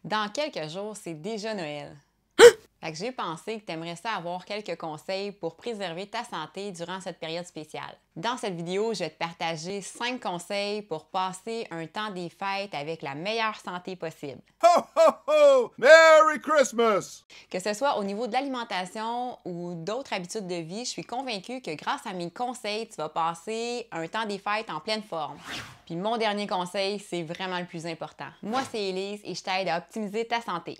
Dans quelques jours, c'est déjà Noël. Fait que j'ai pensé que tu aimerais ça avoir quelques conseils pour préserver ta santé durant cette période spéciale. Dans cette vidéo, je vais te partager 5 conseils pour passer un temps des fêtes avec la meilleure santé possible. Ho, ho, ho! Merry Christmas! Que ce soit au niveau de l'alimentation ou d'autres habitudes de vie, je suis convaincue que grâce à mes conseils, tu vas passer un temps des fêtes en pleine forme. Puis mon dernier conseil, c'est vraiment le plus important. Moi, c'est Élise et je t'aide à optimiser ta santé.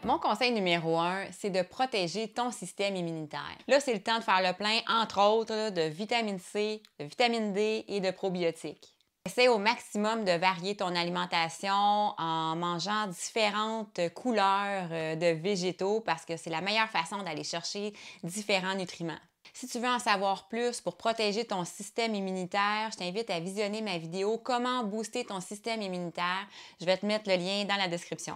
Mon conseil numéro 1, c'est de protéger ton système immunitaire. Là, c'est le temps de faire le plein, entre autres, de vitamine C, de vitamine D et de probiotiques. Essaie au maximum de varier ton alimentation en mangeant différentes couleurs de végétaux parce que c'est la meilleure façon d'aller chercher différents nutriments. Si tu veux en savoir plus pour protéger ton système immunitaire, je t'invite à visionner ma vidéo « Comment booster ton système immunitaire ». Je vais te mettre le lien dans la description.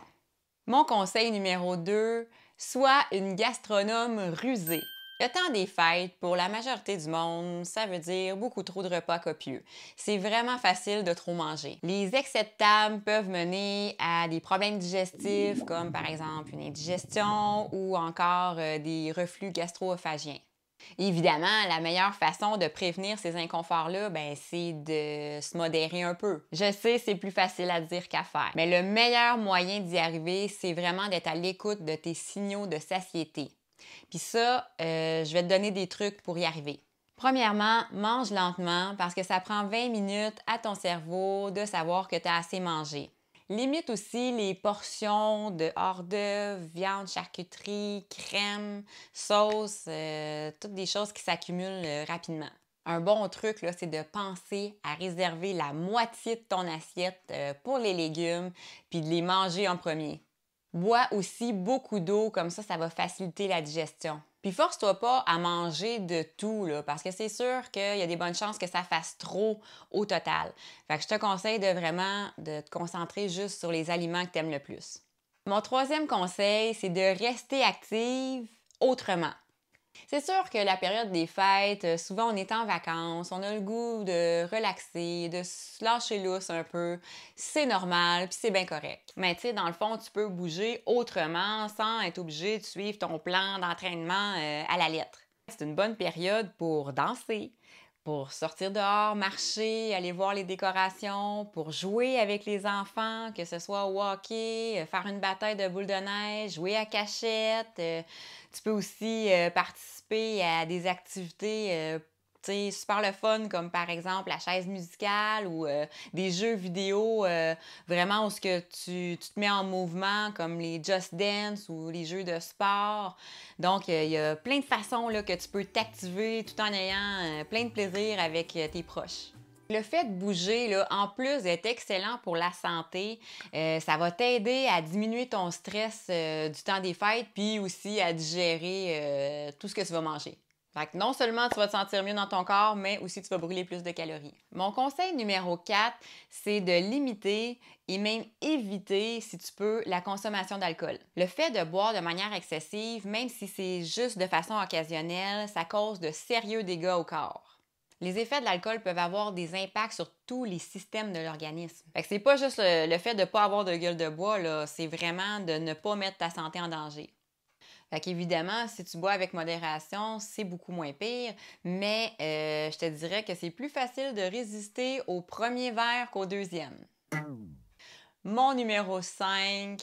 Mon conseil numéro 2, sois une gastronome rusée. Le temps des fêtes, pour la majorité du monde, ça veut dire beaucoup trop de repas copieux. C'est vraiment facile de trop manger. Les excès de table peuvent mener à des problèmes digestifs, comme par exemple une indigestion ou encore des reflux gastro-œsophagiens. Évidemment, la meilleure façon de prévenir ces inconforts-là, c'est de se modérer un peu. Je sais, c'est plus facile à dire qu'à faire, mais le meilleur moyen d'y arriver, c'est vraiment d'être à l'écoute de tes signaux de satiété. Puis ça, je vais te donner des trucs pour y arriver. Premièrement, mange lentement parce que ça prend 20 minutes à ton cerveau de savoir que tu as assez mangé. Limite aussi les portions de hors-d'œuvre, viande, charcuterie, crème, sauce, toutes des choses qui s'accumulent rapidement. Un bon truc, là, c'est de penser à réserver la moitié de ton assiette pour les légumes puis de les manger en premier. Bois aussi beaucoup d'eau, comme ça va faciliter la digestion. Puis force-toi pas à manger de tout, là, parce que c'est sûr qu'il y a des bonnes chances que ça fasse trop au total. Fait que je te conseille de vraiment de te concentrer juste sur les aliments que tu aimes le plus. Mon troisième conseil, c'est de rester active autrement. C'est sûr que la période des fêtes, souvent on est en vacances, on a le goût de relaxer, de se lâcher lousse un peu. C'est normal, puis c'est bien correct. Mais tu sais, dans le fond, tu peux bouger autrement sans être obligé de suivre ton plan d'entraînement à la lettre. C'est une bonne période pour danser, pour sortir dehors, marcher, aller voir les décorations, pour jouer avec les enfants, que ce soit au hockey, faire une bataille de boules de neige, jouer à cachette. Tu peux aussi participer à des activités super le fun, comme par exemple la chaise musicale ou des jeux vidéo vraiment où ce que tu te mets en mouvement, comme les Just Dance ou les jeux de sport. Donc, il y a plein de façons là, que tu peux t'activer tout en ayant plein de plaisir avec tes proches. Le fait de bouger, là, en plus d'être excellent pour la santé, ça va t'aider à diminuer ton stress du temps des fêtes, puis aussi à digérer tout ce que tu vas manger. Fait que non seulement tu vas te sentir mieux dans ton corps, mais aussi tu vas brûler plus de calories. Mon conseil numéro 4, c'est de limiter et même éviter, si tu peux, la consommation d'alcool. Le fait de boire de manière excessive, même si c'est juste de façon occasionnelle, ça cause de sérieux dégâts au corps. Les effets de l'alcool peuvent avoir des impacts sur tous les systèmes de l'organisme. Fait que c'est pas juste le fait de ne pas avoir de gueule de bois, là, c'est vraiment de ne pas mettre ta santé en danger. Fait qu'évidemment, si tu bois avec modération, c'est beaucoup moins pire, mais je te dirais que c'est plus facile de résister au premier verre qu'au deuxième. Mon numéro 5,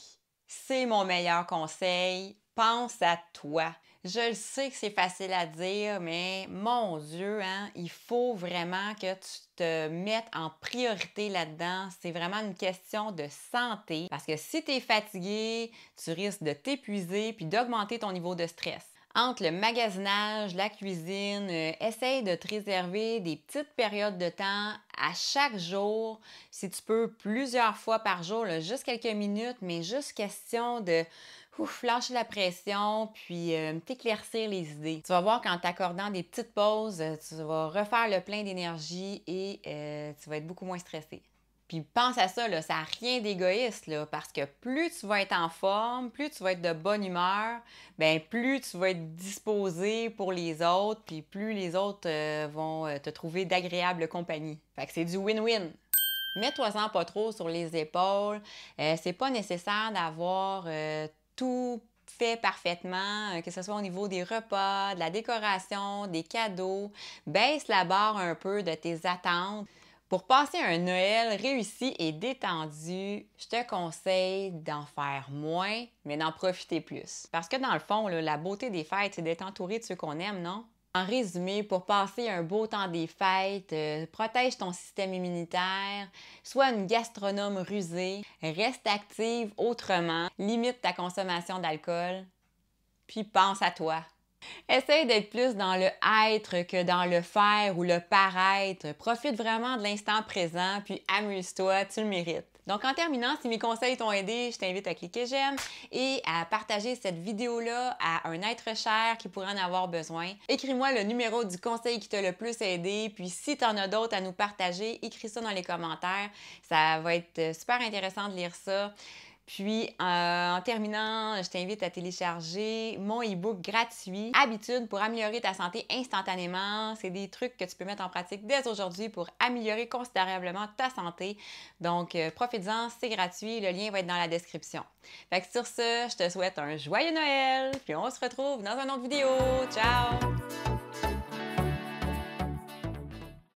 c'est mon meilleur conseil. Pense à toi. Je le sais que c'est facile à dire, mais mon Dieu, hein, il faut vraiment que tu te mettes en priorité là-dedans. C'est vraiment une question de santé parce que si tu es fatigué, tu risques de t'épuiser puis d'augmenter ton niveau de stress. Entre le magasinage, la cuisine, essaye de te réserver des petites périodes de temps à chaque jour, si tu peux, plusieurs fois par jour, là, juste quelques minutes, mais juste question de lâcher la pression, puis t'éclaircir les idées. Tu vas voir qu'en t'accordant des petites pauses, tu vas refaire le plein d'énergie et tu vas être beaucoup moins stressé. Puis pense à ça, là, ça n'a rien d'égoïste, là, parce que plus tu vas être en forme, plus tu vas être de bonne humeur, plus tu vas être disposé pour les autres, puis plus les autres vont te trouver d'agréable compagnie. Fait que c'est du win-win. Mets-toi-en pas trop sur les épaules. C'est pas nécessaire d'avoir tout fait parfaitement, que ce soit au niveau des repas, de la décoration, des cadeaux. Baisse la barre un peu de tes attentes. Pour passer un Noël réussi et détendu, je te conseille d'en faire moins, mais d'en profiter plus. Parce que dans le fond, là, la beauté des fêtes, c'est d'être entouré de ceux qu'on aime, non? En résumé, pour passer un beau temps des fêtes, protège ton système immunitaire, sois une gastronome rusée, reste active autrement, limite ta consommation d'alcool, puis pense à toi. Essaye d'être plus dans le être que dans le faire ou le paraître. Profite vraiment de l'instant présent, puis amuse-toi, tu le mérites. Donc en terminant, si mes conseils t'ont aidé, je t'invite à cliquer j'aime et à partager cette vidéo-là à un être cher qui pourrait en avoir besoin. Écris-moi le numéro du conseil qui t'a le plus aidé, puis si tu en as d'autres à nous partager, écris ça dans les commentaires. Ça va être super intéressant de lire ça. Puis, en terminant, je t'invite à télécharger mon e-book gratuit Habitudes pour améliorer ta santé instantanément. C'est des trucs que tu peux mettre en pratique dès aujourd'hui pour améliorer considérablement ta santé. Donc, profite-en, c'est gratuit. Le lien va être dans la description. Fait que sur ce, je te souhaite un joyeux Noël. Puis on se retrouve dans une autre vidéo. Ciao!